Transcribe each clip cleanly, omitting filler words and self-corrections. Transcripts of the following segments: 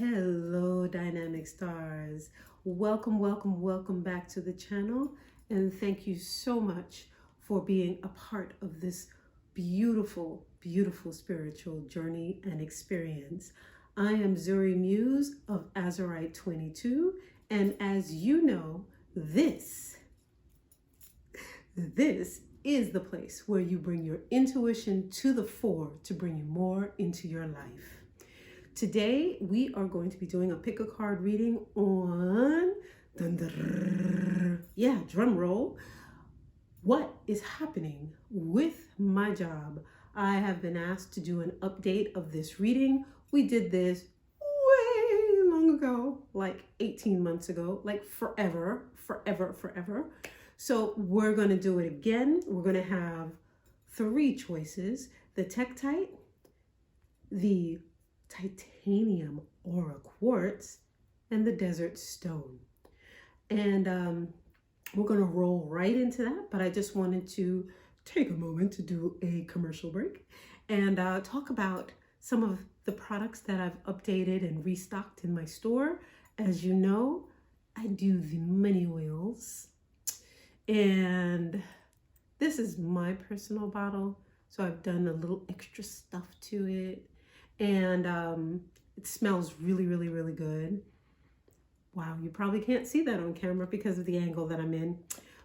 Hello, dynamic stars. Welcome back to the channel. And thank you so much for being a part of this beautiful, beautiful spiritual journey and experience. I am Zuri Muse of Azurite 22. And as you know, this is the place where you bring your intuition to the fore to bring you more into your life. Today, we are going to be doing a pick a card reading on, drum roll, what is happening with my job. I have been asked to do an update of this reading. We did this way long ago, like 18 months ago, like forever. So we're going to do it again. We're going to have three choices: the Tektite, the titanium aura quartz, and the desert stone. And we're going to roll right into that, but I just wanted to take a moment to do a commercial break and talk about some of the products that I've updated and restocked in my store. As you know, I do the money oils, and this is my personal bottle, so I've done a little extra stuff to it. And it smells really good. Wow, you probably can't see that on camera because of the angle that I'm in,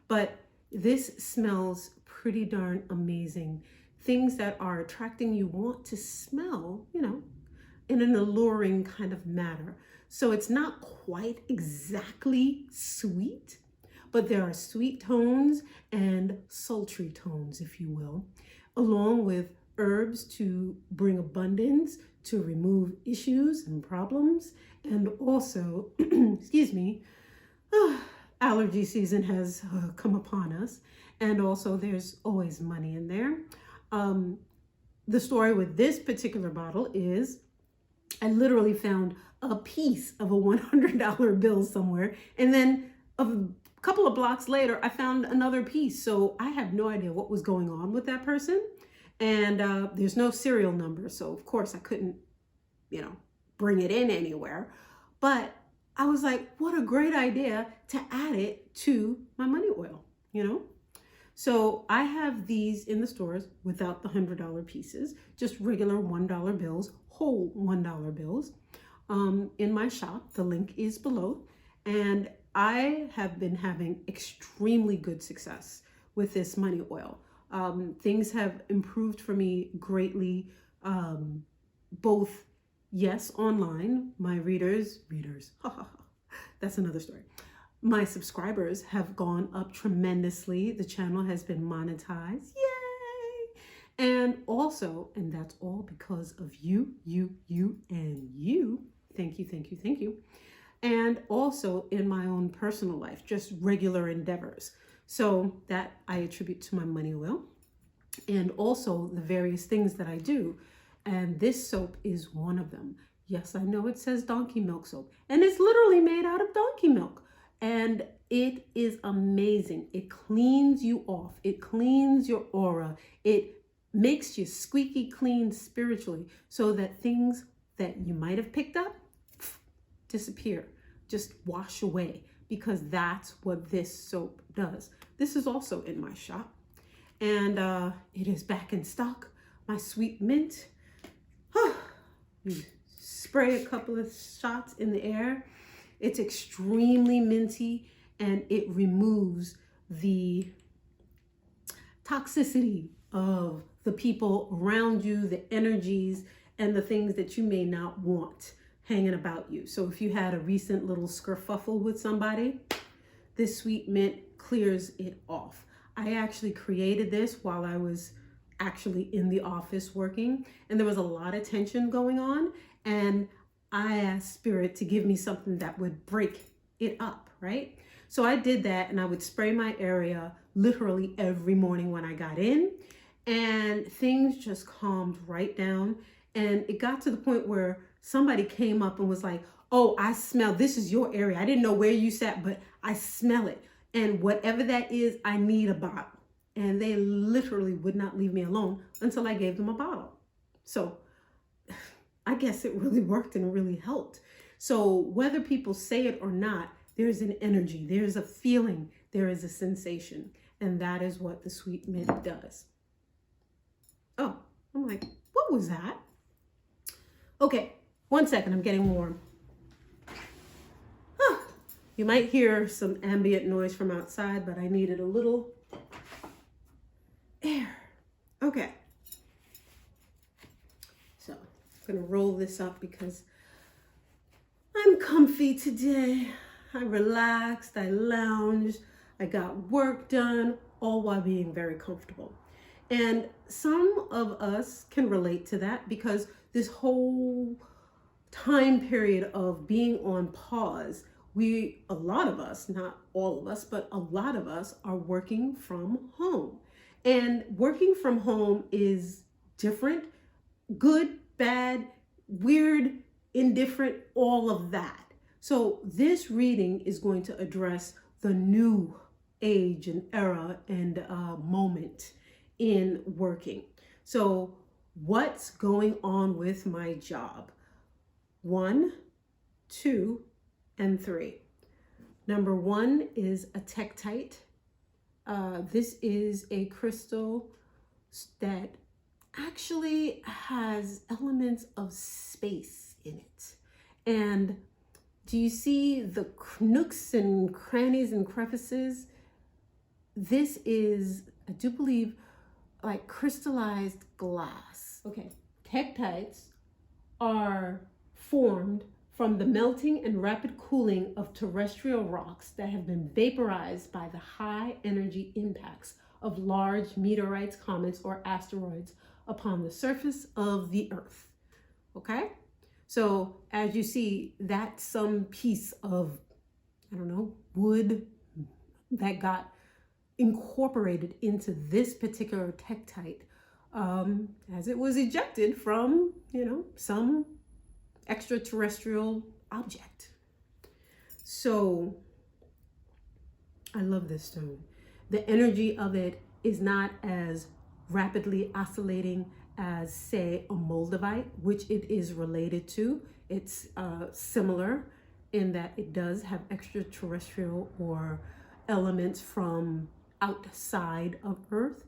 but this smells pretty darn amazing. Things that are attracting you want to smell, you know, in an alluring kind of manner. So it's not quite exactly sweet, but there are sweet tones and sultry tones, if you will, along with herbs to bring abundance, to remove issues and problems, and also, excuse me, allergy season has come upon us, and also there's always money in there. The story with this particular bottle is I literally found a piece of a $100 bill somewhere, and then a couple of blocks later, I found another piece. So I have no idea what was going on with that person. And there's no serial number, so of course I couldn't, bring it in anywhere. But I was like, what a great idea to add it to my money oil, So I have these in the stores without the $100 pieces, just regular $1 bills, whole $1 bills. In my shop, the link is below. And I have been having extremely good success with this money oil. Things have improved for me greatly, both, yes, online, my readers, that's another story. My subscribers have gone up tremendously. The channel has been monetized, yay! And also, and that's all because of you, and you. Thank you. And also in my own personal life, just regular endeavors. So that I attribute to my money oil, and also the various things that I do. And this soap is one of them. Yes, I know it says donkey milk soap, and it's literally made out of donkey milk. And it is amazing. It cleans you off. It cleans your aura. It makes you squeaky clean spiritually, so that things that you might have picked up disappear, just wash away, because that's what this soap does. This is also in my shop, and it is back in stock. My sweet mint. You spray a couple of shots in the air. It's extremely minty, and it removes the toxicity of the people around you, the energies, and the things that you may not want hanging about you. So if you had a recent little skerfuffle with somebody, this sweet mint clears it off. I actually created this while I was actually in the office working, and there was a lot of tension going on, and I asked Spirit to give me something that would break it up, right? So I did that, and I would spray my area literally every morning when I got in, and things just calmed right down. And it got to the point where somebody came up and was like, oh, I smell, this is your area. I didn't know where you sat, but I smell it. And whatever that is, I need a bottle. And they literally would not leave me alone until I gave them a bottle. So I guess it really worked and really helped. So whether people say it or not, there's an energy, there's a feeling, there is a sensation. And that is what the sweet mint does. Oh, I'm like, what was that? Okay, 1 second, I'm getting warm. You might hear some ambient noise from outside, but I needed a little air. Okay. So I'm gonna roll this up because I'm comfy today. I relaxed, I lounged, I got work done, all while being very comfortable. And some of us can relate to that because this whole time period of being on pause, a lot of us, not all of us, but a lot of us are working from home. And working from home is different, good, bad, weird, indifferent, all of that. So this reading is going to address the new age and era and moment in working. So what's going on with my job? 1, 2, and 3. Number 1 is a Tektite. This is a crystal that actually has elements of space in it. And do you see the nooks and crannies and crevices? This is, I do believe, like crystallized glass. Okay, tektites are formed from the melting and rapid cooling of terrestrial rocks that have been vaporized by the high energy impacts of large meteorites, comets, or asteroids upon the surface of the earth. Okay? So as you see, that's some piece of, I don't know, wood that got incorporated into this particular tektite as it was ejected from, some extraterrestrial object. So I love this stone. The energy of it is not as rapidly oscillating as, say, a moldavite, which it is related to. It's similar in that it does have extraterrestrial or elements from outside of Earth,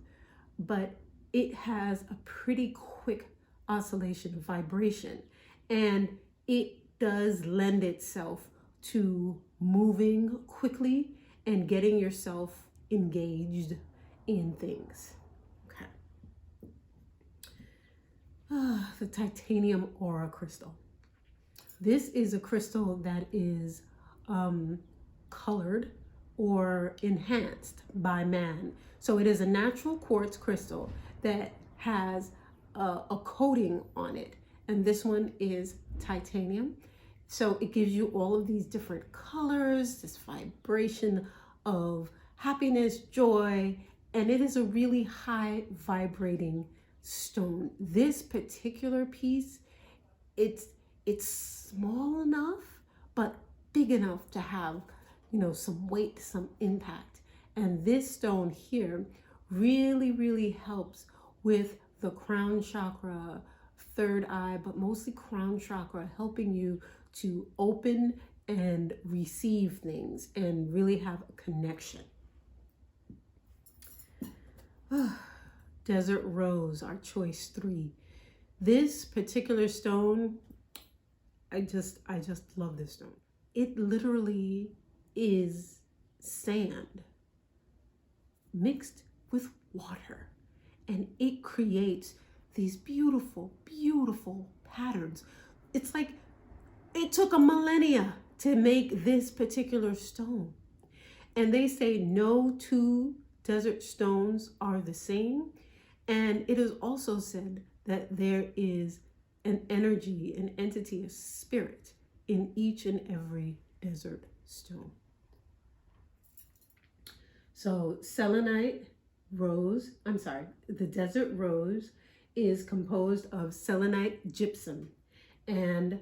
but it has a pretty quick oscillation, vibration, and it does lend itself to moving quickly and getting yourself engaged in things. Okay. The titanium aura crystal. This is a crystal that is colored or enhanced by man. So it is a natural quartz crystal that has a coating on it. And this one is titanium. So it gives you all of these different colors, this vibration of happiness, joy, and it is a really high vibrating stone. This particular piece, it's small enough, but big enough to have, some weight, some impact. And this stone here really, really helps with the crown chakra, third eye, but mostly crown chakra, helping you to open and receive things and really have a connection. Desert Rose, our choice 3. This particular stone, I just love this stone. It literally is sand mixed with water, and it creates these beautiful, beautiful patterns. It's like it took a millennia to make this particular stone. And they say no two desert stones are the same. And it is also said that there is an energy, an entity, a spirit in each and every desert stone. So the desert rose is composed of selenite gypsum, and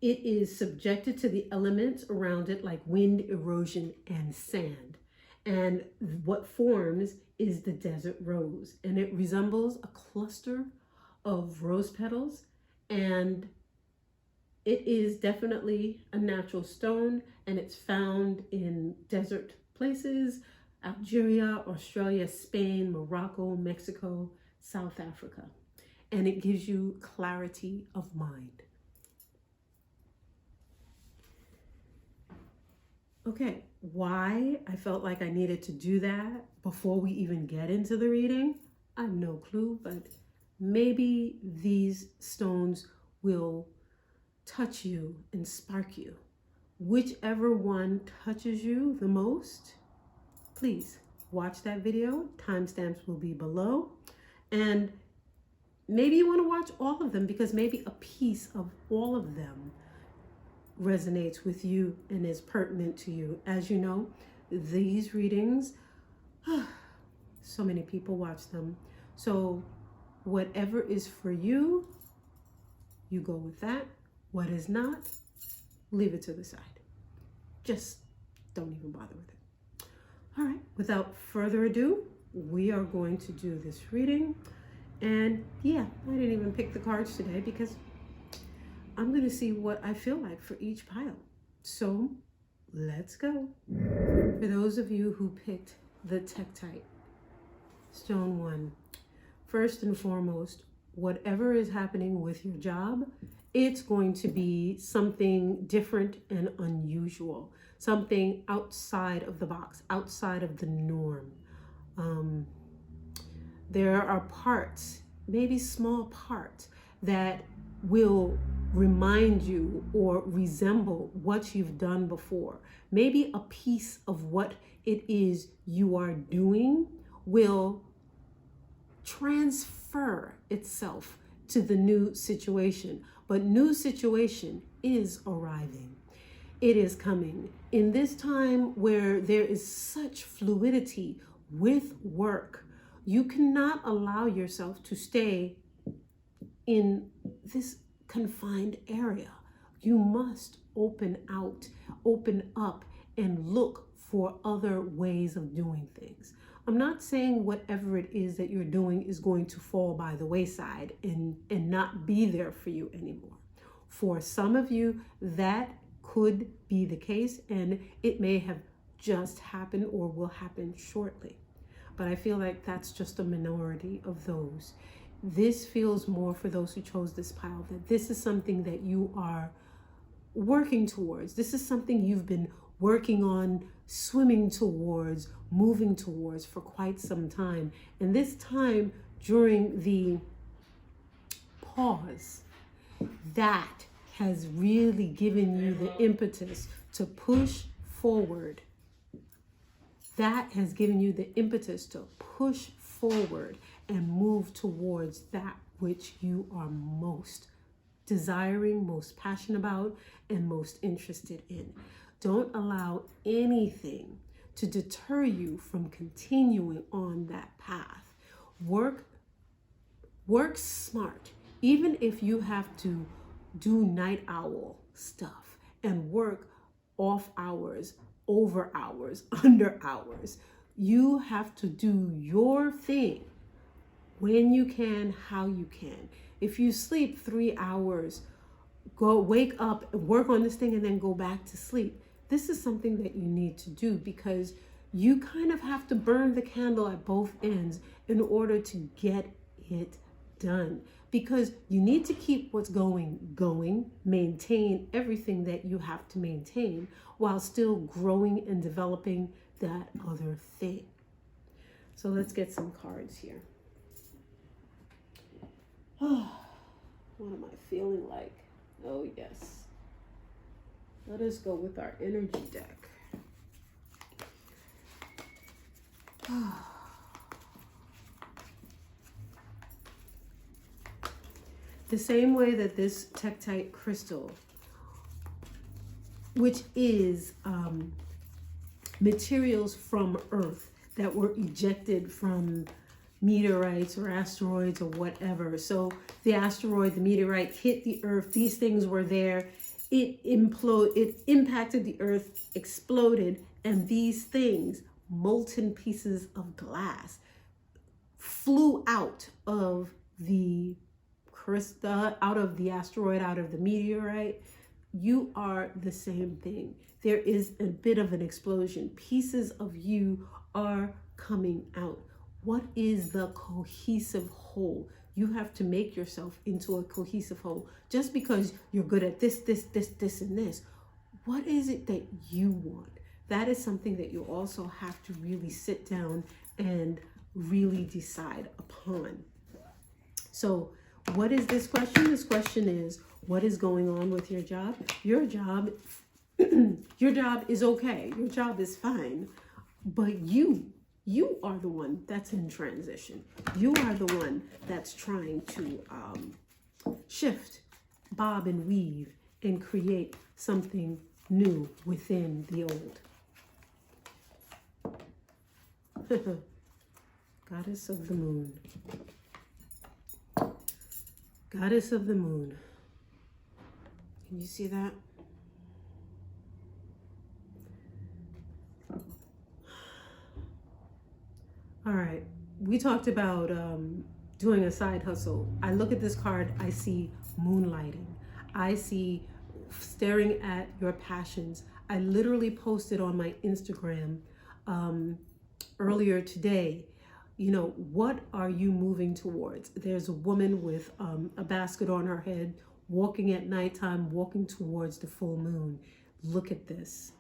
it is subjected to the elements around it like wind, erosion, and sand. And what forms is the desert rose, and it resembles a cluster of rose petals, and It is definitely a natural stone, and it's found in desert places, Algeria, Australia, Spain, Morocco, Mexico, South Africa. And it gives you clarity of mind. Okay, why I felt like I needed to do that before we even get into the reading, I have no clue, but maybe these stones will touch you and spark you. Whichever one touches you the most, please watch that video. Timestamps will be below. And maybe you want to watch all of them, because maybe a piece of all of them resonates with you and is pertinent to you. As you know, these readings, so many people watch them. So whatever is for you, you go with that. What is not, leave it to the side. Just don't even bother with it. All right, without further ado, we are going to do this reading. And yeah, I didn't even pick the cards today because I'm going to see what I feel like for each pile. So let's go. For those of you who picked the Tektite, Stone 1, first and foremost, whatever is happening with your job, it's going to be something different and unusual, something outside of the box, outside of the norm. There are parts, maybe small parts, that will remind you or resemble what you've done before. Maybe a piece of what it is you are doing will transfer itself to the new situation. But new situation is arriving. It is coming. In this time where there is such fluidity with work, you cannot allow yourself to stay in this confined area. You must open out, open up, and look for other ways of doing things. I'm not saying whatever it is that you're doing is going to fall by the wayside and not be there for you anymore. For some of you, that could be the case, and it may have just happened or will happen shortly. But I feel like that's just a minority of those. This feels more for those who chose this pile, that this is something that you are working towards. This is something you've been working on, swimming towards, moving towards for quite some time. And this time during the pause, that has really given you the impetus to push forward. That has given you the impetus to push forward and move towards that which you are most desiring, most passionate about, and most interested in. Don't allow anything to deter you from continuing on that path. Work smart. Even if you have to do night owl stuff and work off hours, over hours, under hours, you have to do your thing when you can, how you can. If you sleep 3 hours, go wake up, work on this thing, and then go back to sleep. This is something that you need to do, because you kind of have to burn the candle at both ends in order to get it done. Because you need to keep what's going, maintain everything that you have to maintain while still growing and developing that other thing. So let's get some cards here. Oh, what am I feeling like? Oh, yes. Let us go with our energy deck. The same way that this Tektite crystal, which is materials from Earth that were ejected from meteorites or asteroids or whatever. So the asteroid, the meteorite hit the Earth. These things were there. It impacted the Earth, exploded, and these things, molten pieces of glass, flew out of the crystal, out of the asteroid, out of the meteorite. You are the same thing. There is a bit of an explosion. Pieces of you are coming out. What is the cohesive whole? You have to make yourself into a cohesive whole. Just because you're good at this, and this, what is it that you want? That is something that you also have to really sit down and really decide upon. So what is this question? This question is, what is going on with your job? Your job, your job is okay. Your job is fine. But you are the one that's in transition. You are the one that's trying to shift, bob and weave, and create something new within the old. Goddess of the moon. Goddess of the moon. Can you see that? All right, we talked about doing a side hustle. I look at this card, I see moonlighting. I see staring at your passions. I literally posted on my Instagram earlier today, you know, what are you moving towards? There's a woman with a basket on her head, walking at nighttime, walking towards the full moon. Look at this.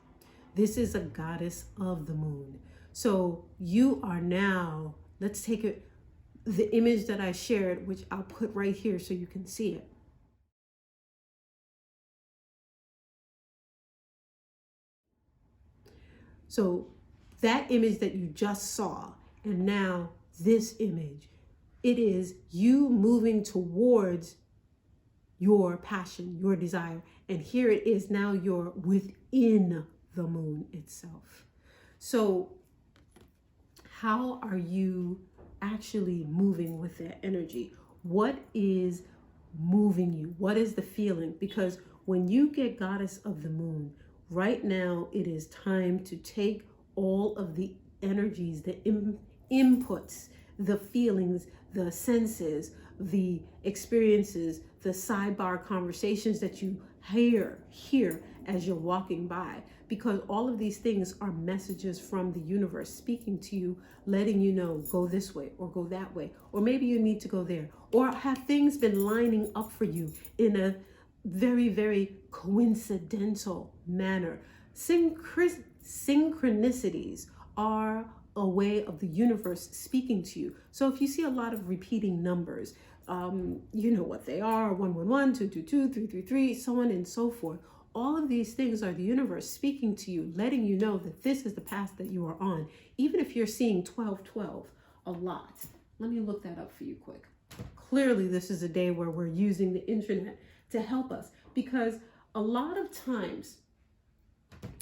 This is a goddess of the moon. So you are now, let's take it, the image that I shared, which I'll put right here so you can see it. So that image that you just saw, and now this image, it is you moving towards your passion, your desire. And here it is, now you're within the moon itself. So how are you actually moving with that energy? What is moving you? What is the feeling? Because when you get goddess of the moon, right now it is time to take all of the energies, the inputs, the feelings, the senses, the experiences, the sidebar conversations that you hear as you're walking by, because all of these things are messages from the universe speaking to you, letting you know, go this way or go that way, or maybe you need to go there, or have things been lining up for you in a very, very coincidental manner. Synchronicities are a way of the universe speaking to you. So if you see a lot of repeating numbers, you know what they are: 111, 222, 333, so on and so forth. All of these things are the universe speaking to you, letting you know that this is the path that you are on. Even if you're seeing 1212 a lot. Let me look that up for you quick. Clearly, this is a day where we're using the internet to help us, because a lot of times,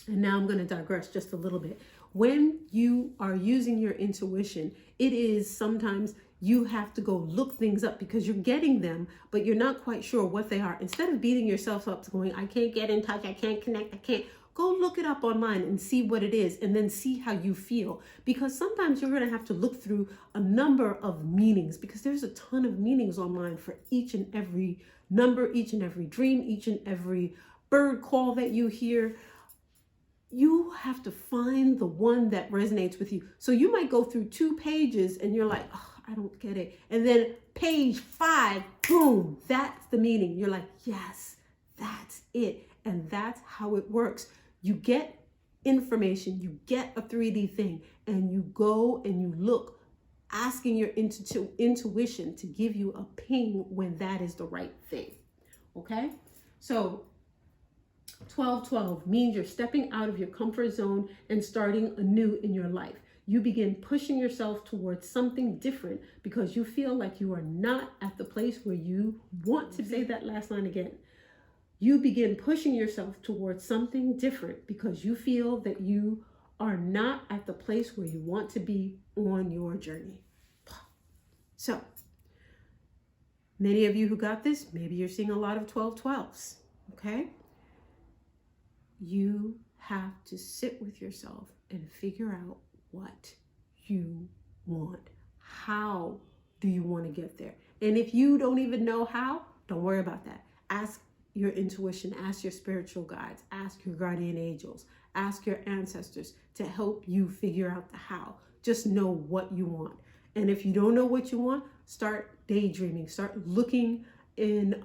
and now I'm going to digress just a little bit, when you are using your intuition, it is sometimes you have to go look things up because you're getting them, but you're not quite sure what they are. Instead of beating yourself up going, I can't get in touch, I can't connect, I can't, go look it up online and see what it is, and then see how you feel. Because sometimes you're going to have to look through a number of meanings, because there's a ton of meanings online for each and every number, each and every dream, each and every bird call that you hear. You have to find the one that resonates with you. So you might go through 2 pages and you're like, oh, I don't get it. And then page 5, boom, that's the meaning. You're like, yes, that's it. And that's how it works. You get information, you get a 3D thing, and you go and you look, asking your intuition to give you a ping when that is the right thing. Okay? So 1212 means you're stepping out of your comfort zone and starting anew in your life. You begin pushing yourself towards something different because you feel like you are not at the place where you want to be. Say that last line again. You begin pushing yourself towards something different because you feel that you are not at the place where you want to be on your journey. So, many of you who got this, maybe you're seeing a lot of 1212s, okay? You have to sit with yourself and figure out what you want. How do you want to get there? And if you don't even know how, don't worry about that. Ask your intuition, ask your spiritual guides, ask your guardian angels, ask your ancestors to help you figure out the how. Just know what you want. And if you don't know what you want, start daydreaming, start looking in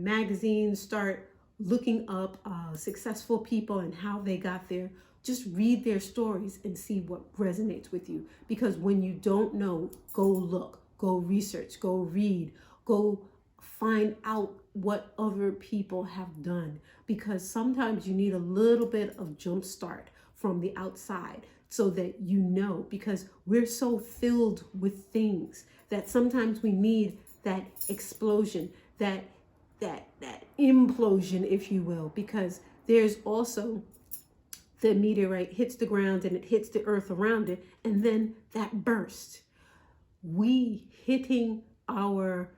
magazines, start looking up successful people and how they got there. Just read their stories and see what resonates with you. Because when you don't know, go look, go research, go read, go find out what other people have done. Because sometimes you need a little bit of jump start from the outside so that you know, because we're so filled with things that sometimes we need that explosion, that implosion, if you will, because there's also the meteorite hits the ground and it hits the earth around it, and then that burst. We hitting our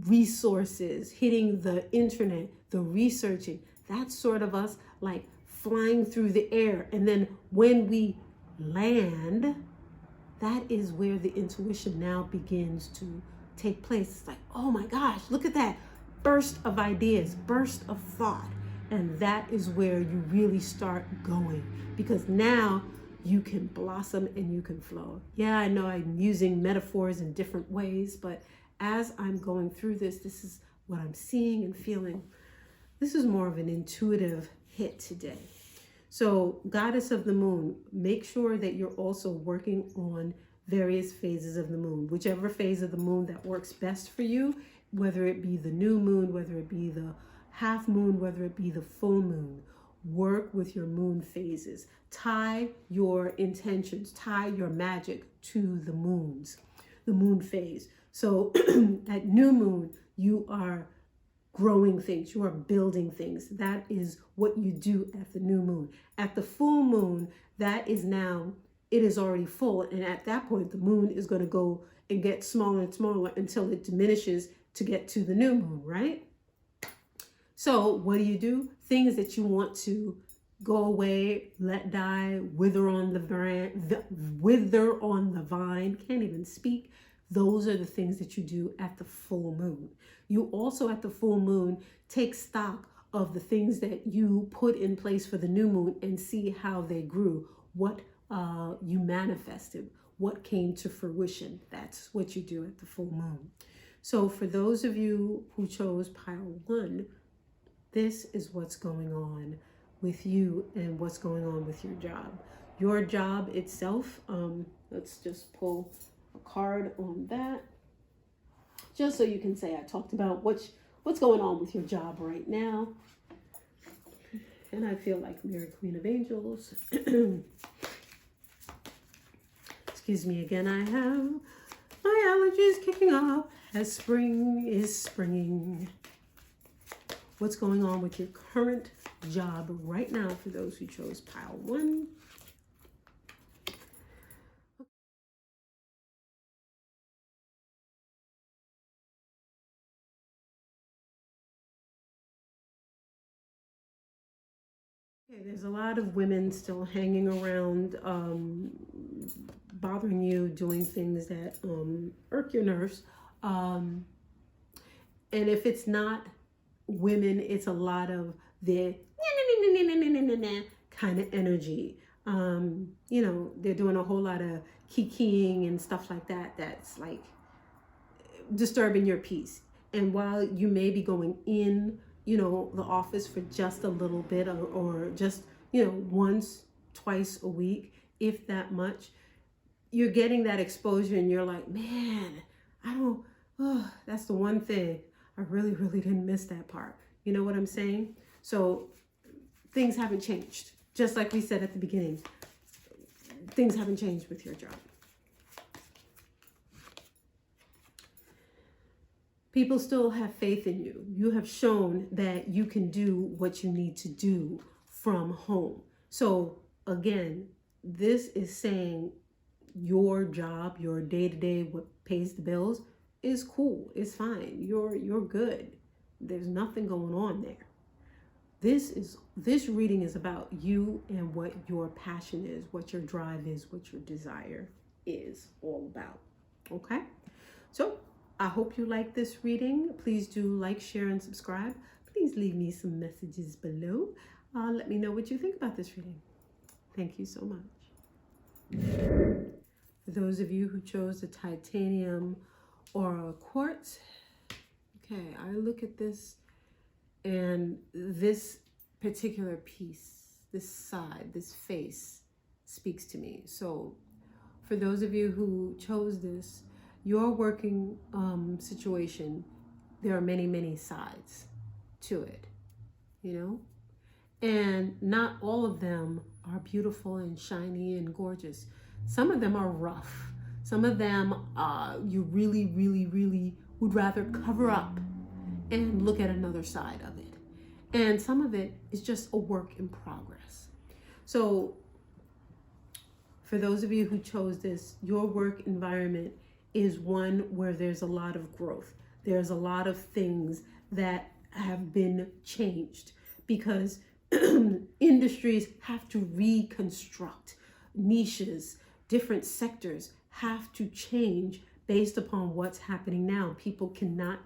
resources, hitting the internet, the researching, that's sort of us like flying through the air. And then when we land, that is where the intuition now begins to take place. It's like, oh my gosh, look at that burst of ideas, burst of thought. And that is where you really start going, because now you can blossom and you can flow. Yeah, I know I'm using metaphors in different ways, but as I'm going through this, this is what I'm seeing and feeling. This is more of an intuitive hit today. So, Goddess of the Moon, make sure that you're also working on various phases of the moon, whichever phase of the moon that works best for you, whether it be the new moon, whether it be the half moon, whether it be the full moon. Work with your moon phases. Tie your intentions, tie your magic to the moons, the moon phase. So at new moon, you are growing things, you are building things. That is what you do at the new moon. At the full moon, that is now, it is already full. And at that point, the moon is going to go and get smaller and smaller until it diminishes to get to the new moon, right? So what do? Things that you want to go away, let die, wither on the vine, can't even speak. Those are the things that you do at the full moon. You also at the full moon take stock of the things that you put in place for the new moon and see how they grew, what you manifested, what came to fruition. That's what you do at the full moon. So for those of you who chose pile 1, this is what's going on with you and what's going on with your job. Your job itself, let's just pull a card on that, just so you can say I talked about what's going on with your job right now. And I feel like Mary Queen of Angels. Excuse me again, I have my allergies kicking off as spring is springing. What's going on with your current job right now for those who chose pile 1? Okay, there's a lot of women still hanging around, bothering you, doing things that irk your nerves. And if it's not women, it's a lot of the kind of energy. You know, they're doing a whole lot of kikiing and stuff like that. That's like disturbing your peace. And while you may be going in, you know, the office for just a little bit or just, you know, once, twice a week, if that much, you're getting that exposure and you're like, man, that's the one thing. I really, really didn't miss that part. You know what I'm saying? So things haven't changed. Just like we said at the beginning, things haven't changed with your job. People still have faith in you. You have shown that you can do what you need to do from home. So again, this is saying your job, your day-to-day, what pays the bills is cool. It's fine. You're good. There's nothing going on there. This reading is about you and what your passion is, what your drive is, what your desire is all about. Okay? So I hope you like this reading. Please do like, share, and subscribe. Please leave me some messages below. Let me know what you think about this reading. Thank you so much. For those of you who chose the titanium or quartz, okay, I look at this and this particular piece, this side, this face speaks to me. So for those of you who chose this, your working situation, there are many, many sides to it, you know? And not all of them are beautiful and shiny and gorgeous. Some of them are rough. Some of them you really, really, really would rather cover up and look at another side of it. And some of it is just a work in progress. So for those of you who chose this, your work environment is one where there's a lot of growth. There's a lot of things that have been changed because industries have to reconstruct. Niches, different sectors have to change based upon what's happening now. People cannot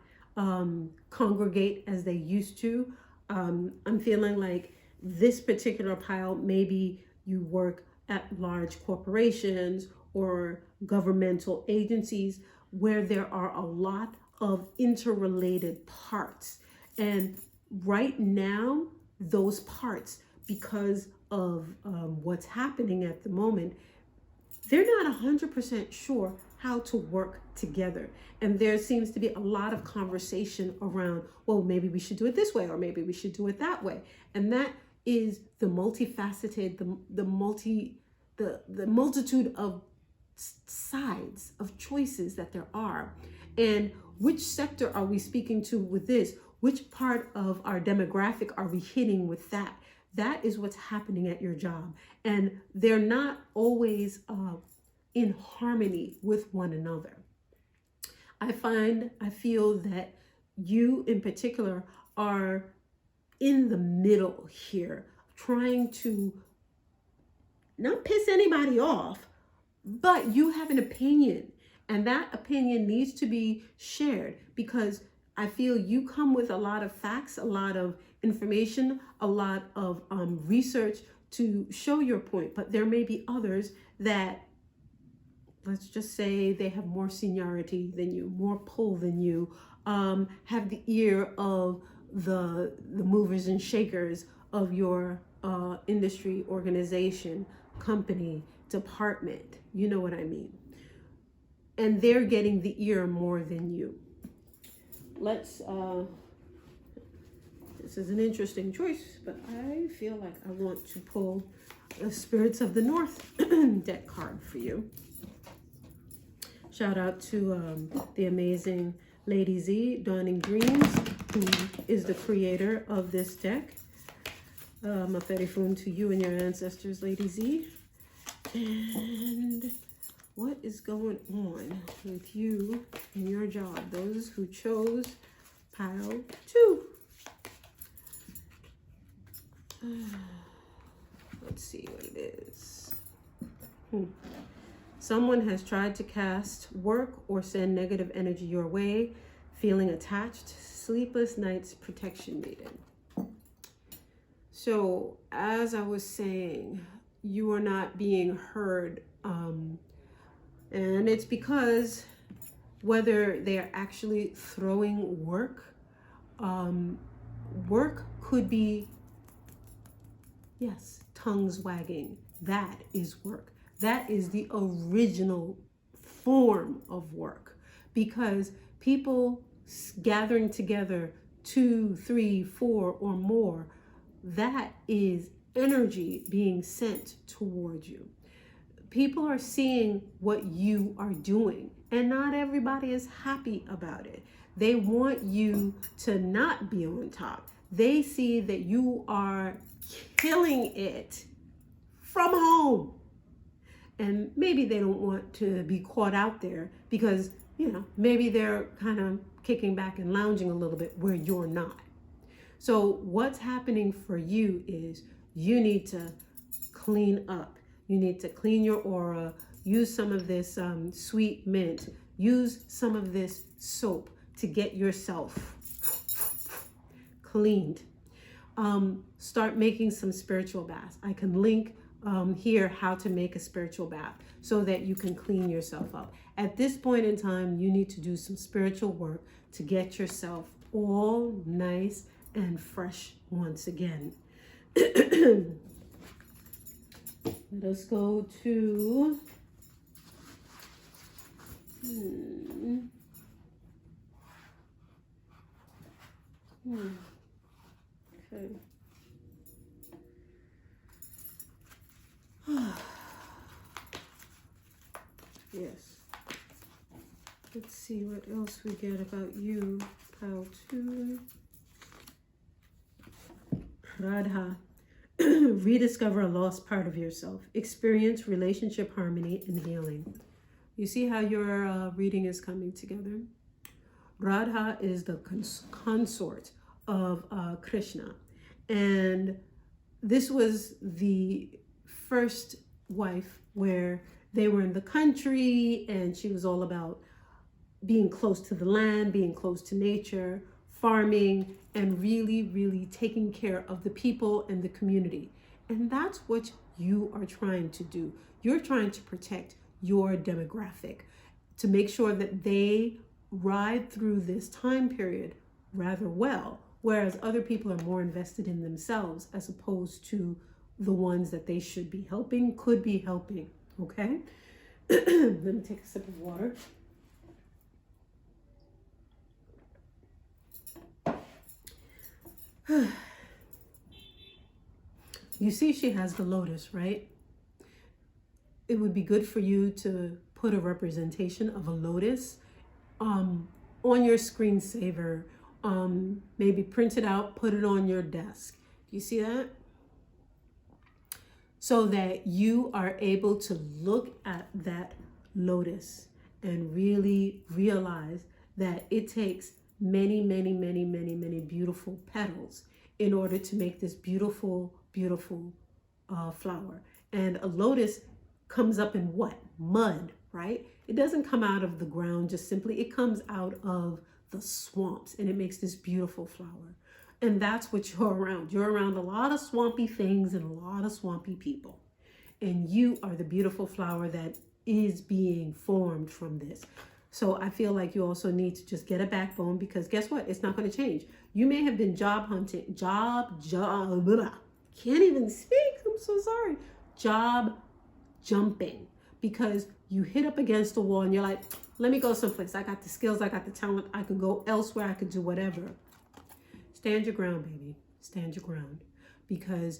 congregate as they used to. I'm feeling like this particular pile, maybe you work at large corporations or governmental agencies where there are a lot of interrelated parts. And right now, those parts, because of what's happening at the moment, they're not 100% sure how to work together. And there seems to be a lot of conversation around, well, maybe we should do it this way, or maybe we should do it that way. And that is the multifaceted, the multitude of sides of choices that there are. And which sector are we speaking to with this? Which part of our demographic are we hitting with that? That is what's happening at your job. And they're not always in harmony with one another. I feel that you in particular are in the middle here, trying to not piss anybody off, but you have an opinion, and that opinion needs to be shared because I feel you come with a lot of facts, a lot of information, a lot of research to show your point. But there may be others that, let's just say, they have more seniority than you, more pull than you, have the ear of the movers and shakers of your industry, organization, company, department. You know what I mean? And they're getting the ear more than you. Let's, this is an interesting choice, but I feel like I want to pull the Spirits of the North deck card for you. Shout out to the amazing Lady Z, Dawning Dreams, who is the creator of this deck. Maferifun to you and your ancestors, Lady Z. And what is going on with you and your job? Those who chose pile 2. Let's see what it is. Someone has tried to cast work or send negative energy your way, feeling attached, sleepless nights, protection needed. So as I was saying, you are not being heard. And it's because whether they're actually throwing work, work could be, yes, tongues wagging. That is work. That is the original form of work, because people gathering together 2, 3, 4 or more, that is energy being sent towards you. People are seeing what you are doing, and not everybody is happy about it. They want you to not be on top. They see that you are killing it from home. And maybe they don't want to be caught out there because, you know, maybe they're kind of kicking back and lounging a little bit where you're not. So what's happening for you is you need to clean up. You need to clean your aura, use some of this sweet mint use some of this soap to get yourself cleaned. Start making some spiritual baths. I can link here how to make a spiritual bath so that you can clean yourself up. At this point in time, you need to do some spiritual work to get yourself all nice and fresh once again. Let us go to okay. Yes. Let's see what else we get about you, pile 2. Radha. Rediscover a lost part of yourself. Experience relationship harmony and healing. You see how your reading is coming together? Radha is the consort of Krishna. And this was the first wife where they were in the country and she was all about being close to the land, being close to nature, farming, and really, really taking care of the people and the community. And that's what you are trying to do. You're trying to protect your demographic to make sure that they ride through this time period rather well, whereas other people are more invested in themselves as opposed to the ones that they should be helping, could be helping, okay? Let me take a sip of water. You see she has the lotus, right? It would be good for you to put a representation of a lotus on your screensaver. Maybe print it out, put it on your desk. Do you see that? So that you are able to look at that lotus and really realize that it takes many, many, many, many, many beautiful petals in order to make this beautiful, beautiful flower. And a lotus comes up in what? Mud, right? It doesn't come out of the ground just simply. It comes out of the swamps and it makes this beautiful flower. And that's what you're around. You're around a lot of swampy things and a lot of swampy people. And you are the beautiful flower that is being formed from this. So I feel like you also need to just get a backbone, because guess what? It's not going to change. You may have been job hunting, can't even speak. I'm so sorry. Job jumping, because you hit up against the wall and you're like, let me go someplace. I got the skills. I got the talent. I could go elsewhere. I could do whatever. Stand your ground, baby. Stand your ground, because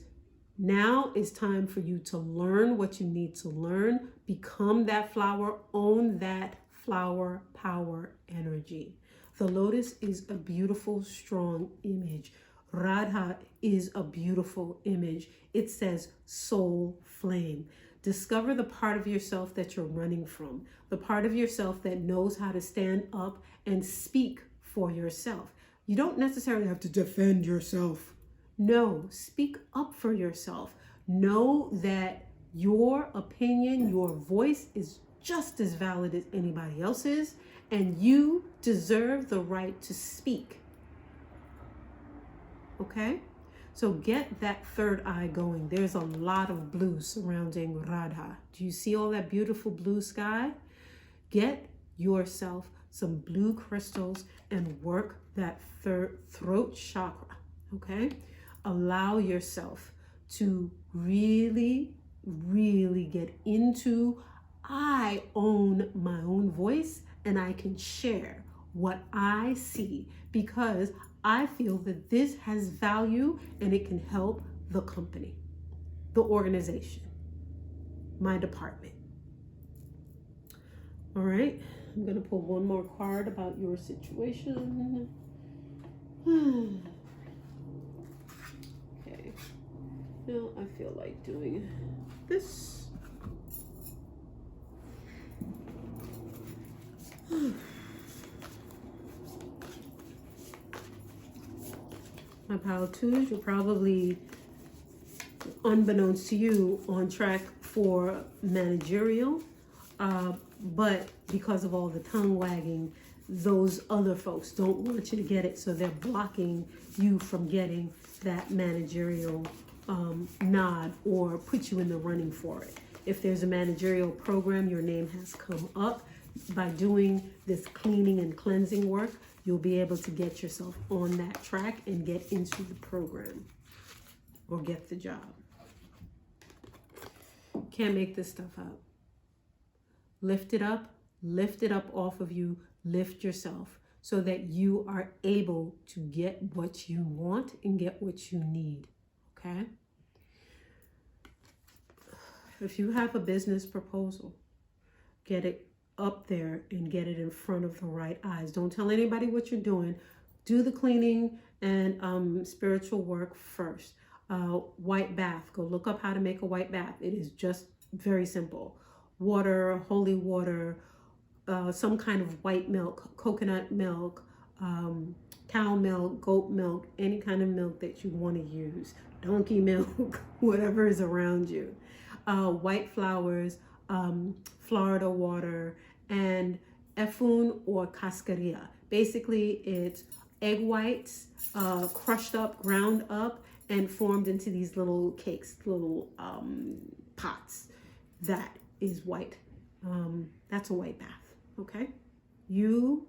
now it's time for you to learn what you need to learn, become that flower, own that flower power energy. The lotus is a beautiful, strong image. Radha is a beautiful image. It says soul flame. Discover the part of yourself that you're running from, the part of yourself that knows how to stand up and speak for yourself. You don't necessarily have to defend yourself. No, speak up for yourself. Know that your opinion, your voice is just as valid as anybody else's, and you deserve the right to speak. Okay? So get that third eye going. There's a lot of blue surrounding Radha. Do you see all that beautiful blue sky? Get yourself some blue crystals and work that third throat chakra, okay? Allow yourself to really, really get into, I own my own voice and I can share what I see, because I feel that this has value and it can help the company, the organization, my department. All right, I'm going to pull one more card about your situation. Okay, now I feel like doing this. My pile 2s, you're probably, unbeknownst to you, on track for managerial but because of all the tongue wagging, those other folks don't want you to get it, so they're blocking you from getting that managerial nod or put you in the running for it. If there's a managerial program, your name has come up. By doing this cleaning and cleansing work, you'll be able to get yourself on that track and get into the program or get the job. Can't make this stuff up. Lift it up off of you, lift yourself so that you are able to get what you want and get what you need, okay? If you have a business proposal, get it up there and get it in front of the right eyes. Don't tell anybody what you're doing. Do the cleaning and spiritual work first. White bath. Go look up how to make a white bath. It is just very simple. Water, holy water, some kind of white milk, coconut milk, cow milk, goat milk, any kind of milk that you want to use. Donkey milk, whatever is around you. White flowers, Florida water, and efun or cascarilla. Basically, it's egg whites crushed up, ground up, and formed into these little cakes, little pots. That is white. That's a white bath, okay? You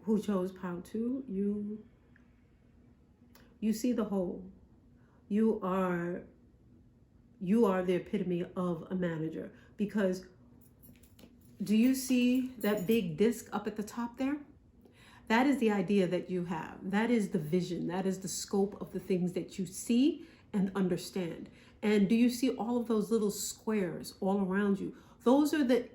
who chose Pao 2, you see the whole. You are the epitome of a manager, because do you see that big disc up at the top there? That is the idea that you have. That is the vision. That is the scope of the things that you see and understand. And do you see all of those little squares all around you? Those are the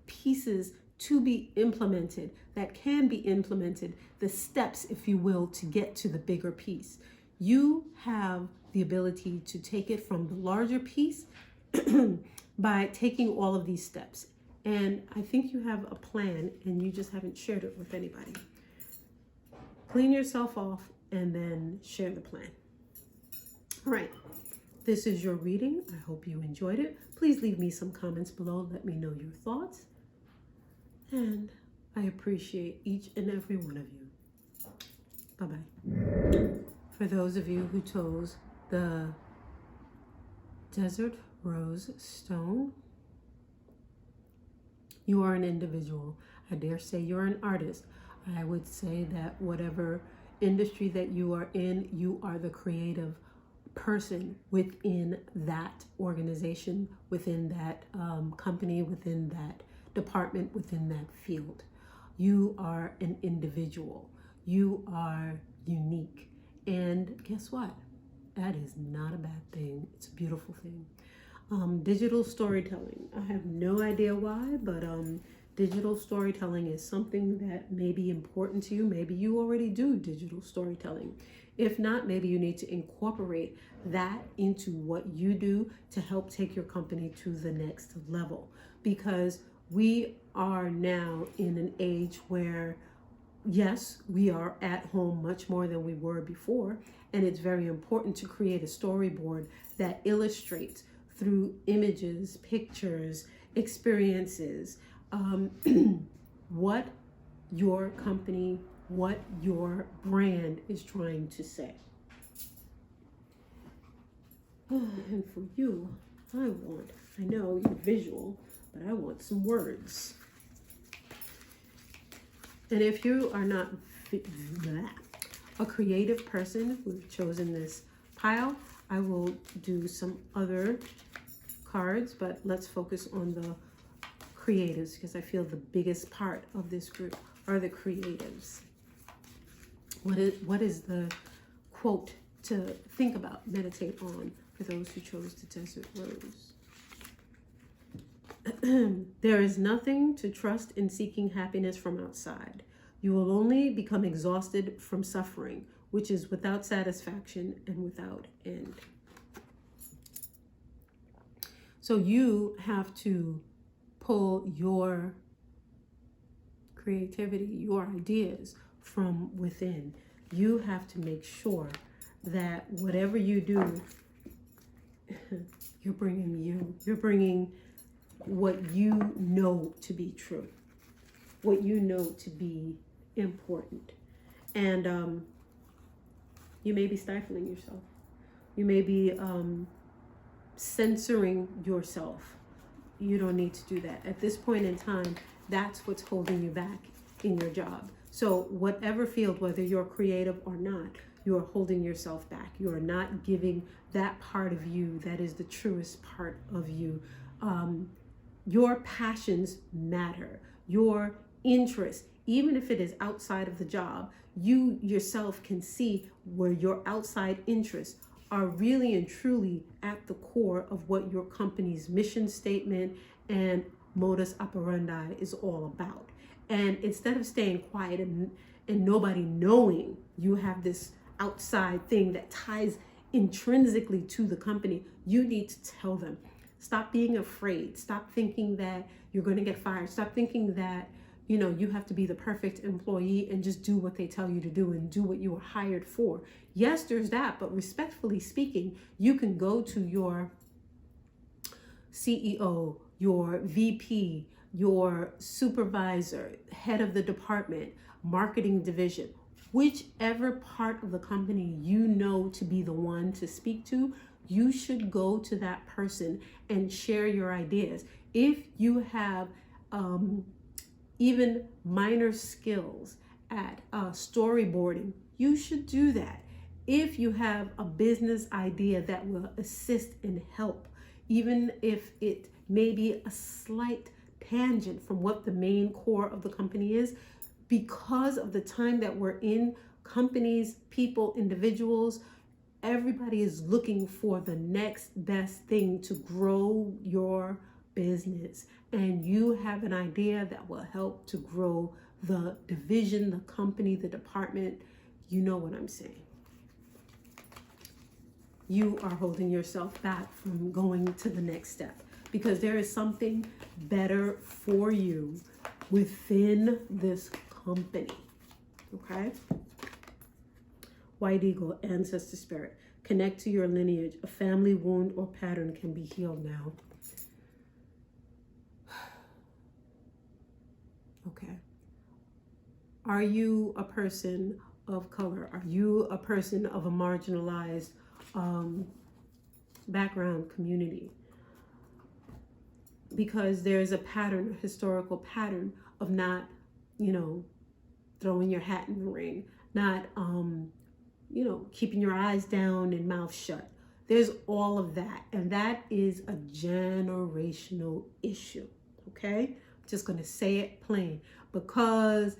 pieces to be implemented, that can be implemented, the steps, if you will, to get to the bigger piece. You have the ability to take it from the larger piece by taking all of these steps. And I think you have a plan and you just haven't shared it with anybody. Clean yourself off and then share the plan. All right, this is your reading. I hope you enjoyed it. Please leave me some comments below. Let me know your thoughts. And I appreciate each and every one of you. Bye-bye. For those of you who chose the Desert Rose Stone, you are an individual. I dare say you're an artist. I would say that whatever industry that you are in, you are the creative person within that organization, within that company, within that department, within that field. You are an individual. You are unique. And guess what? That is not a bad thing. It's a beautiful thing. Digital storytelling. I have no idea why, but digital storytelling is something that may be important to you. Maybe you already do digital storytelling. If not, maybe you need to incorporate that into what you do to help take your company to the next level. Because we are now in an age where, yes, we are at home much more than we were before. And it's very important to create a storyboard that illustrates through images, pictures, experiences, what your company, what your brand is trying to say. And for you, I know you're visual, but I want some words. And if you are not a creative person who've chosen this pile, I will do some other cards, but let's focus on the creatives, because I feel the biggest part of this group are the creatives. What is the quote to think about, meditate on for those who chose the Desert Rose? There is nothing to trust in seeking happiness from outside. You will only become exhausted from suffering, which is without satisfaction and without end. So you have to pull your creativity, your ideas from within. You have to make sure that whatever you do, you're bringing what you know to be true, what you know to be important. And you may be stifling yourself. You may be censoring yourself. You don't need to do that. At this point in time, that's what's holding you back in your job. So whatever field, whether you're creative or not, you are holding yourself back. You are not giving that part of you that is the truest part of you. Your passions matter. Your interests, even if it is outside of the job, you yourself can see where your outside interests are really and truly at the core of what your company's mission statement and modus operandi is all about. And instead of staying quiet and nobody knowing you have this outside thing that ties intrinsically to the company, you need to tell them. Stop being afraid. Stop thinking that you're going to get fired. Stop thinking that, you have to be the perfect employee and just do what they tell you to do and do what you were hired for. Yes, there's that, but respectfully speaking, you can go to your CEO, your VP, your supervisor, head of the department, marketing division, whichever part of the company you know to be the one to speak to, you should go to that person and share your ideas. If you have even minor skills at storyboarding, you should do that. If you have a business idea that will assist and help, even if it may be a slight tangent from what the main core of the company is, because of the time that we're in, companies, people, individuals, everybody is looking for the next best thing to grow your business. And you have an idea that will help to grow the division, the company, the department. You know what I'm saying. You are holding yourself back from going to the next step because there is something better for you within this company. Okay? White Eagle, Ancestor Spirit. Connect to your lineage. A family wound or pattern can be healed now. Okay. Are you a person of color? Are you a person of a marginalized background, community? Because there's a pattern, a historical pattern of not, throwing your hat in the ring, not, keeping your eyes down and mouth shut. There's all of that. And that is a generational issue. Okay? I'm just going to say it plain. Because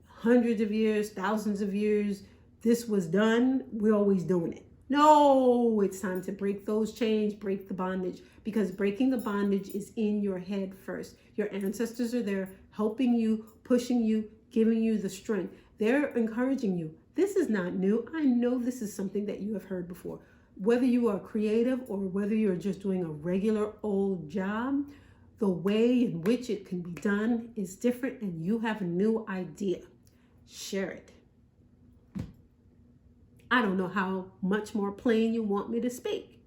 hundreds of years, thousands of years, this was done, we're always doing it. No, it's time to break those chains, break the bondage, because breaking the bondage is in your head first. Your ancestors are there helping you, pushing you, giving you the strength. They're encouraging you. This is not new. I know this is something that you have heard before. Whether you are creative or whether you're just doing a regular old job, the way in which it can be done is different and you have a new idea. Share it. I don't know how much more plain you want me to speak.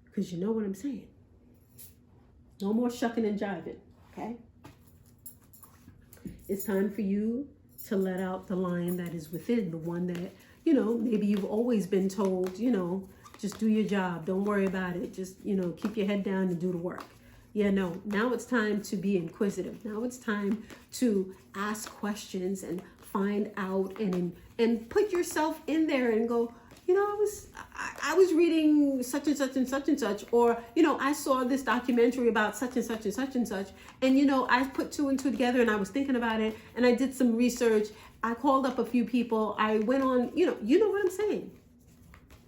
Because you know what I'm saying. No more shucking and jiving, okay? It's time for you to let out the lion that is within, the one that, maybe you've always been told, just do your job. Don't worry about it. Just, keep your head down and do the work. Yeah, no, now it's time to be inquisitive. Now it's time to ask questions and find out and put yourself in there and go, I was reading such and such and such and such, or, I saw this documentary about such and such and such and such. And, I put two and two together and I was thinking about it and I did some research. I called up a few people. I went on, you know what I'm saying?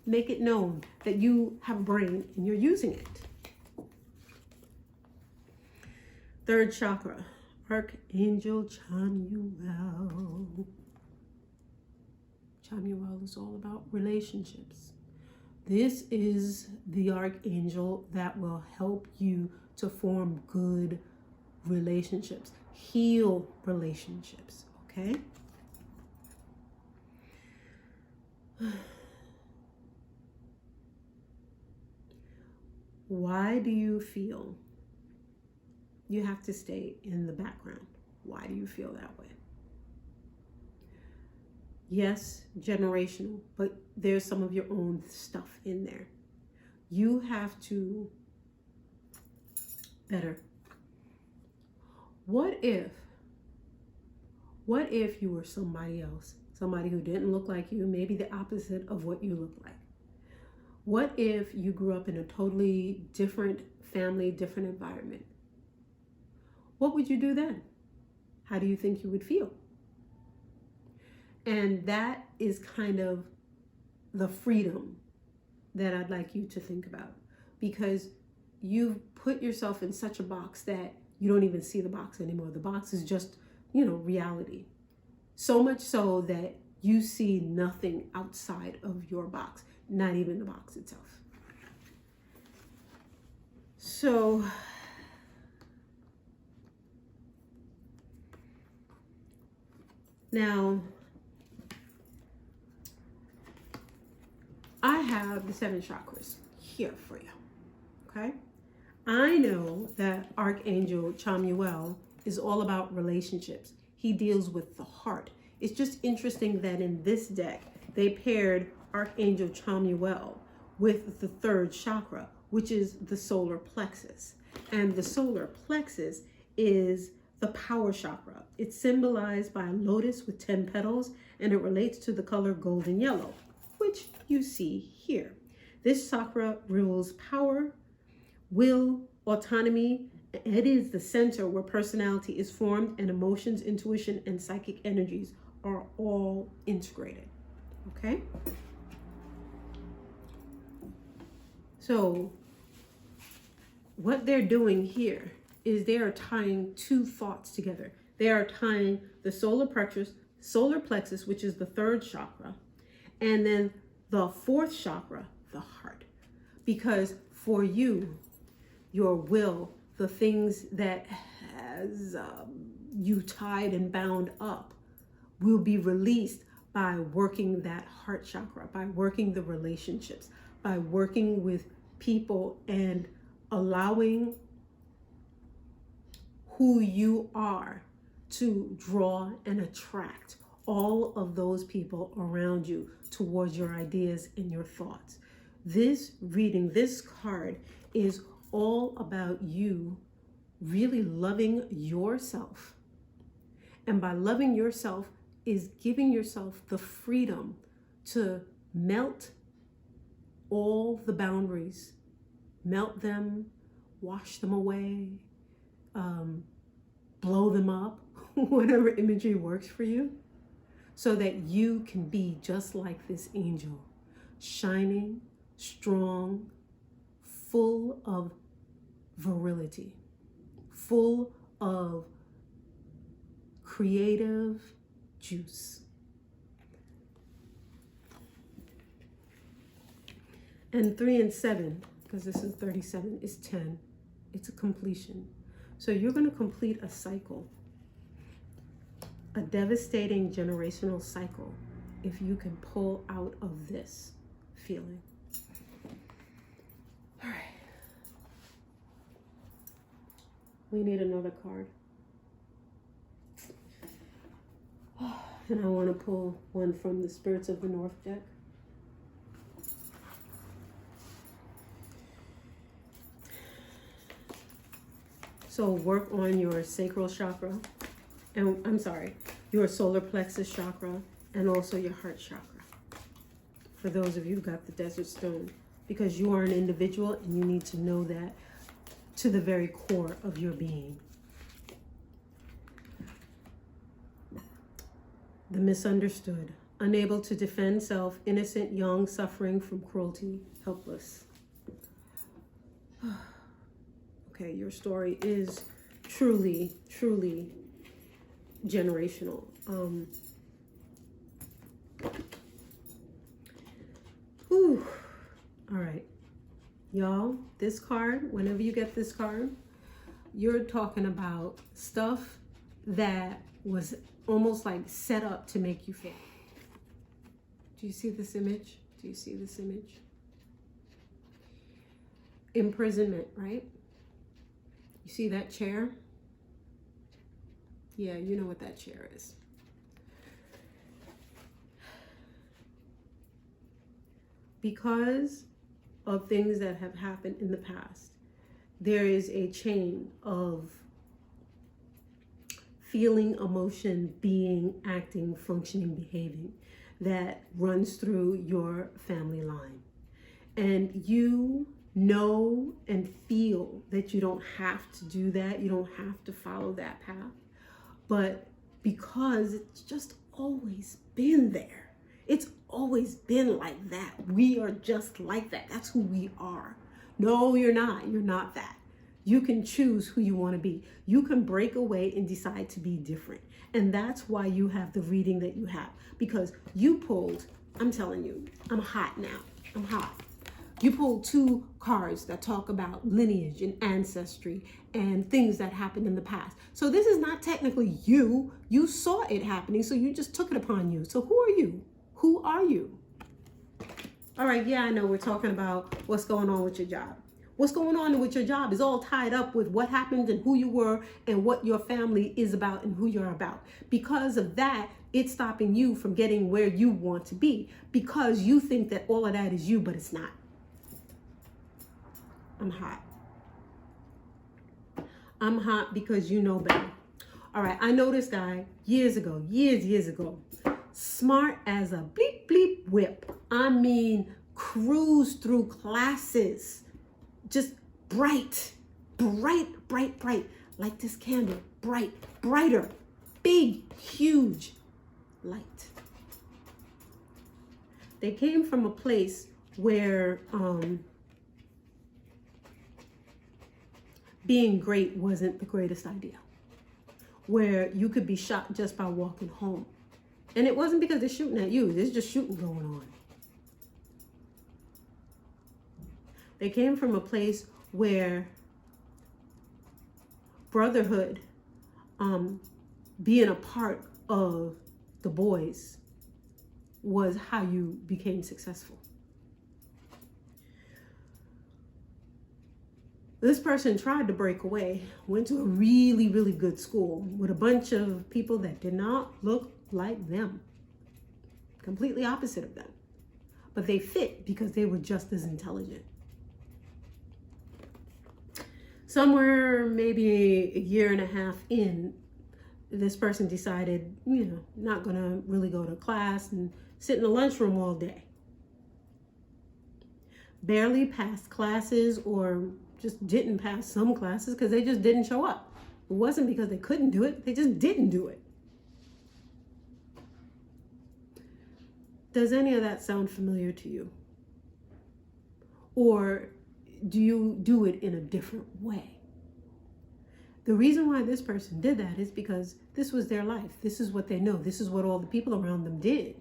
Make it known that you have a brain and you're using it. Third chakra, Archangel Chamuel. Chamuel is all about relationships. This is the archangel that will help you to form good relationships, heal relationships, okay? Why do you feel You have to stay in the background. Why do you feel that way? Yes, generational, but there's some of your own stuff in there. You have to better. What if you were somebody else, somebody who didn't look like you, maybe the opposite of what you look like? What if you grew up in a totally different family, different environment? What would you do then? How do you think you would feel? And that is kind of the freedom that I'd like you to think about, because you've put yourself in such a box that you don't even see the box anymore. The box is just, reality. So much so that you see nothing outside of your box, not even the box itself. So now I have the 7 chakras here for you, okay? I know that Archangel Chamuel is all about relationships. He deals with the heart. It's just interesting that in this deck, they paired Archangel Chamuel with the 3rd chakra, which is the solar plexus. And the solar plexus is the power chakra. It's symbolized by a lotus with 10 petals, and it relates to the color golden yellow, which you see here. This chakra rules power, will, autonomy. It is the center where personality is formed, and emotions, intuition, and psychic energies are all integrated. Okay? So what they're doing here is they are tying 2 thoughts together. They are tying the solar plexus, which is the 3rd chakra, and then the 4th chakra, the heart. Because for you, your will, the things that has you tied and bound up, will be released by working that heart chakra, by working the relationships, by working with people and allowing who you are to draw and attract all of those people around you towards your ideas and your thoughts. This reading, this card, is all about you really loving yourself. And by loving yourself is giving yourself the freedom to melt all the boundaries, melt them, wash them away, blow them up, whatever imagery works for you, so that you can be just like this angel, shining, strong, full of virility, full of creative juice. And 3 and 7, because this is 37, is 10. It's a completion. So you're going to complete a cycle, a devastating generational cycle, if you can pull out of this feeling. All right. We need another card. And I want to pull one from the Spirits of the North deck. So work on your sacral chakra, and your solar plexus chakra, and also your heart chakra. For those of you who got the desert stone, because you are an individual and you need to know that to the very core of your being. The misunderstood, unable to defend self, innocent, young, suffering from cruelty, helpless. Okay, your story is truly, truly generational. All right, y'all, this card, whenever you get this card, you're talking about stuff that was almost like set up to make you fail. Do you see this image? Do you see this image? Imprisonment, right? You see that chair? Yeah, you know what that chair is. Because of things that have happened in the past, there is a chain of feeling, emotion, being, acting, functioning, behaving that runs through your family line. And you know and feel that you don't have to do that. You don't have to follow that path. But because it's just always been there, it's always been like that. We are just like that. That's who we are. No, you're not. You're not that. You can choose who you want to be. You can break away and decide to be different. And that's why you have the reading that you have. Because you pulled, I'm telling you, I'm hot now. I'm hot. You pulled 2 cards that talk about lineage and ancestry and things that happened in the past. So this is not technically you. You saw it happening, so you just took it upon you. So who are you? Who are you? All right, yeah, I know we're talking about what's going on with your job. What's going on with your job is all tied up with what happened and who you were and what your family is about and who you're about. Because of that, it's stopping you from getting where you want to be because you think that all of that is you, but it's not. I'm hot. I'm hot because you know better. All right, I know this guy years ago, years ago. Smart as a bleep, bleep whip. I mean, cruise through classes. Just bright, like this candle. Bright, brighter, big, huge light. They came from a place where being great wasn't the greatest idea, where you could be shot just by walking home. And it wasn't because they're shooting at you, there's just shooting going on. They came from a place where brotherhood, being a part of the boys, was how you became successful. This person tried to break away, went to a really, really good school with a bunch of people that did not look like them, completely opposite of them. But they fit because they were just as intelligent. Somewhere maybe a year and a half in, this person decided, not gonna really go to class and sit in the lunchroom all day. Barely passed classes or just didn't pass some classes because they just didn't show up. It wasn't because they couldn't do it, they just didn't do it. Does any of that sound familiar to you? Or do you do it in a different way? The reason why this person did that is because this was their life. This is what they know. This is what all the people around them did.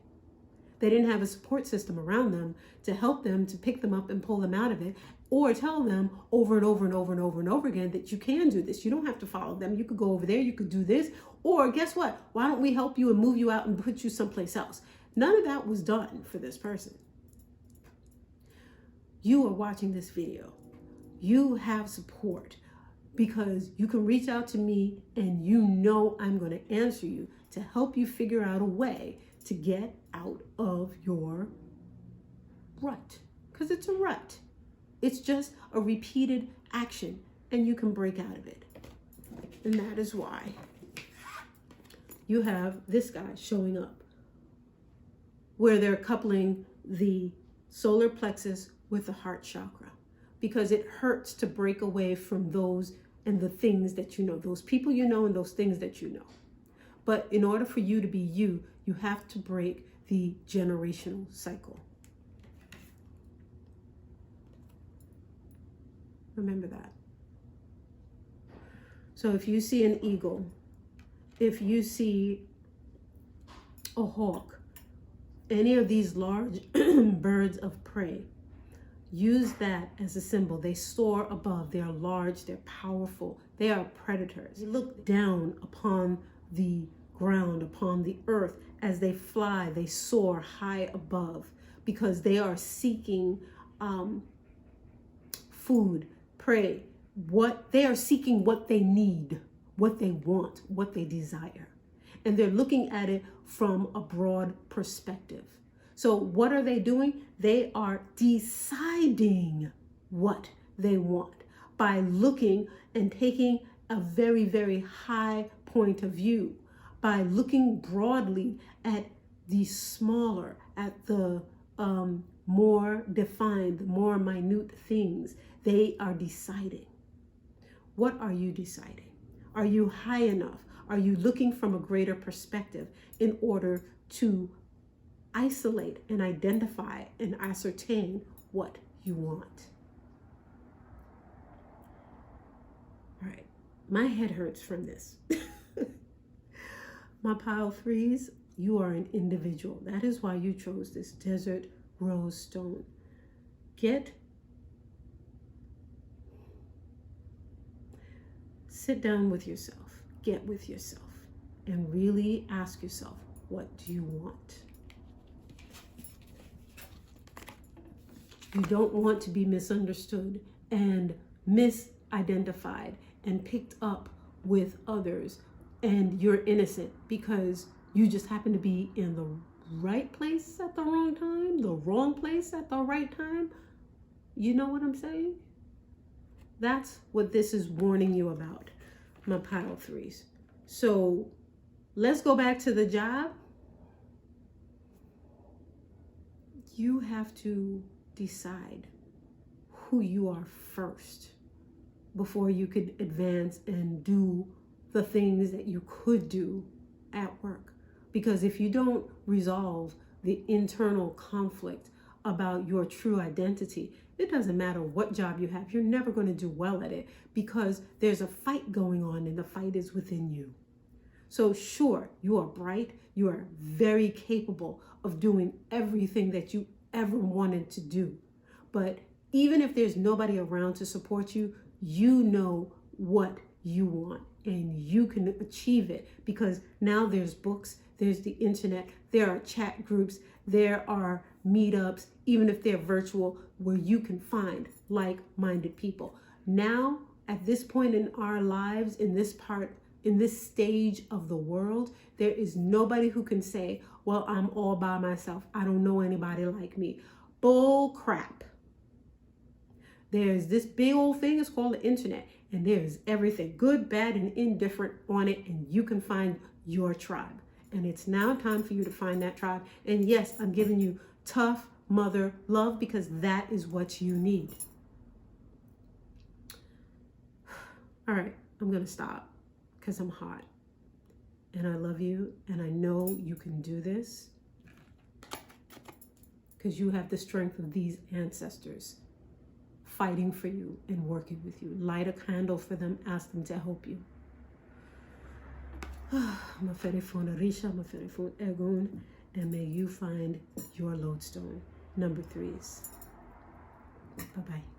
They didn't have a support system around them to help them, to pick them up and pull them out of it, or tell them over and over and over and over and over again that you can do this. You don't have to follow them. You could go over there, you could do this, or guess what? Why don't we help you and move you out and put you someplace else? None of that was done for this person. You are watching this video. You have support because you can reach out to me and you know I'm going to answer you to help you figure out a way to get out of your rut. Because it's a rut. It's just a repeated action and you can break out of it. And that is why you have this guy showing up where they're coupling the solar plexus with the heart chakra, because it hurts to break away from those and the things that you know, those people you know and those things that you know. But in order for you to be you, you have to break the generational cycle. Remember that. So if you see an eagle, if you see a hawk, any of these large birds of prey, use that as a symbol. They soar above, they are large, they're powerful, they are predators. They look down upon the ground, upon the earth. As they fly, they soar high above because they are seeking food, prey, what they are seeking, what they need, what they want, what they desire. And they're looking at it from a broad perspective. So what are they doing? They are deciding what they want by looking and taking a very, very high point of view, by looking broadly at the smaller, at the more defined, more minute things. They are deciding. What are you deciding? Are you high enough? Are you looking from a greater perspective in order to isolate and identify and ascertain what you want? All right, my head hurts from this. My pile threes, you are an individual. That is why you chose this desert rose stone. Sit down with yourself, get with yourself, and really ask yourself, what do you want? You don't want to be misunderstood and misidentified and picked up with others, and you're innocent because you just happen to be in the right place at the wrong time, the wrong place at the right time. You know what I'm saying? That's what this is warning you about, my pile threes. So let's go back to the job. You have to decide who you are first before you could advance and do the things that you could do at work. Because if you don't resolve the internal conflict about your true identity, it doesn't matter what job you have, you're never going to do well at it because there's a fight going on and the fight is within you. So sure, you are bright, you are very capable of doing everything that you ever wanted to do. But even if there's nobody around to support you, you know what you want and you can achieve it because now there's books, there's the internet, there are chat groups, there are meetups, even if they're virtual, where you can find like-minded people. Now, at this point in our lives, in this stage of the world, there is nobody who can say, well, I'm all by myself. I don't know anybody like me. Bull crap. There's this big old thing, it's called the internet, and there's everything, good, bad, and indifferent on it, and you can find your tribe. And it's now time for you to find that tribe. And yes, I'm giving you tough mother love because that is what you need. All right, I'm going to stop because I'm hot. And I love you, and I know you can do this because you have the strength of these ancestors fighting for you and working with you. Light a candle for them, ask them to help you. Maferifun Arisha, Maferifun Egun, and may you find your lodestone. Number threes. Bye-bye.